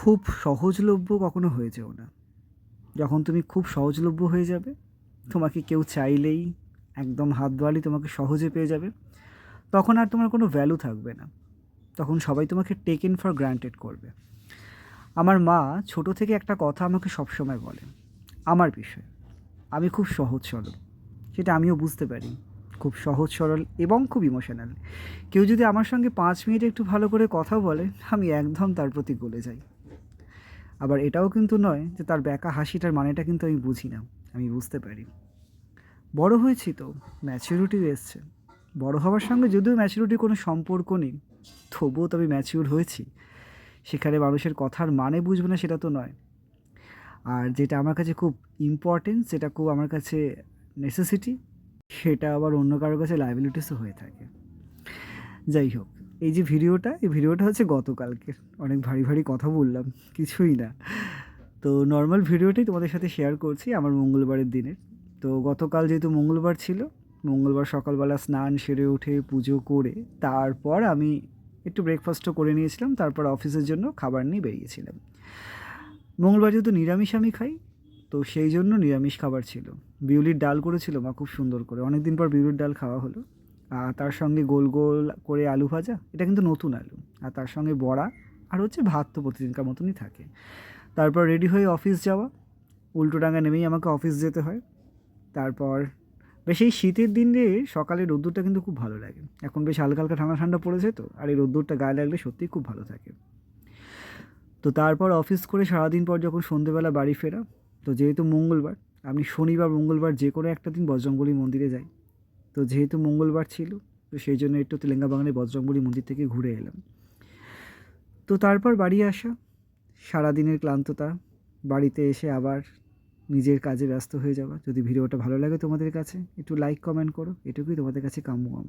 খুব সহজলভ্য কখনো হয়ে যেও না। যখন তুমি খুব সহজলভ্য হয়ে যাবে, তোমাকে কেউ চাইলেই একদম হাত বাড়ালেই তোমাকে সহজে পেয়ে যাবে, তখন আর তোমার কোনো ভ্যালু থাকবে না। তখন সবাই তোমাকে টেকেন ফর গ্রান্টেড করবে। আমার মা ছোট থেকে একটা কথা আমাকে সবসময় বলে আমার বিষয়ে, আমি খুব সহজ সরল। সেটা আমিও বুঝতে পারি, খুব সহজ সরল এবং খুব ইমোশনাল। কেউ যদি আমার সঙ্গে 5 মিনিট একটু ভালো করে কথা বলে, আমি একদম তার প্রতি গলে যাই। আবার এটাও কিন্তু নয় যে তার ব্যাকা হাসিটার মানেটা কিন্তু আমি বুঝি না, আমি বুঝতে পারি। বড় হয়েছি তো, ম্যাচিউরিটিও এসছে। বড় হওয়ার সঙ্গে যদিও ম্যাচিউরিটির কোনো সম্পর্ক নেই, তবুও তো আমি ম্যাচিউর হয়েছি। সেখানে মানুষের কথার মানে বুঝবে না সেটা তো নয়। আর যেটা আমার কাছে খুব ইম্পর্টেন্ট, যেটা খুব আমার কাছে নেসেসিটি, সেটা আবার অন্য কারোর কাছে লায়াবিলিটিসও হয়ে থাকে। যাই হোক, এই ভিডিওটা হচ্ছে গতকালকের। অনেক ভারী ভারী কথা বললাম, কিছুই না। তো নর্মাল ভিডিওটাই তোমাদের সাথে শেয়ার করছি আমার মঙ্গলবারের দিনের। তো গতকাল যেহেতু মঙ্গলবার ছিল, মঙ্গলবার সকালবেলা স্নান সেরে উঠে পুজো করে তারপর আমি একটু ব্রেকফাস্টও করে নিয়েছিলাম, তারপর অফিসের জন্য খাবার নিয়ে বেরিয়েছিলাম। মঙ্গলবার যেহেতু নিরামিষ আমি খাই, তো সেই জন্য নিরামিষ খাবার ছিল। বিউলির ডাল করেছিল মা খুব সুন্দর করে, অনেক দিন পর বিউলির ডাল খাওয়া হলো। আর তার সঙ্গে গোল গোল করে আলু ভাজা, এটা কিন্তু নতুন আলু। আর তার সঙ্গে বড়া, আর হচ্ছে ভাত তো প্রতিদিনকার মতনই থাকে। তারপর রেডি হয়ে অফিস যাওয়া, উল্টোডাঙা নেমেই আমাকে অফিস যেতে হয়। তারপর বেশ এই শীতের দিনে সকালে রোদ্দুরটা কিন্তু খুব ভালো লাগে। এখন বেশ হালকা হালকা ঠান্ডা ঠান্ডা পড়েছে তো, আর এই রোদ্দুরটা গায়ে লাগলে সত্যিই খুব ভালো থাকে। তো তারপর অফিস করে সারাদিন পর যখন সন্ধেবেলা বাড়ি ফেরা, তো যেহেতু মঙ্গলবার, আমি শনিবার মঙ্গলবার যে কোনো একটা দিন বজরংবলী মন্দিরে যাই। তো যেহেতু মঙ্গলবার ছিল, তো সেই জন্য একটু তেলেঙ্গা বাগানে বজরংবলী মন্দির থেকে ঘুরে এলাম। তো তারপর বাড়ি আসা, সারাদিনের ক্লান্ততা, বাড়িতে এসে আবার নিজের কাজে ব্যস্ত হয়ে যাওয়া। যদি ভিডিওটা ভালো লাগে তোমাদের কাছে, একটু লাইক কমেন্ট করো, এটুকুই তোমাদের কাছে কাম্য আমার।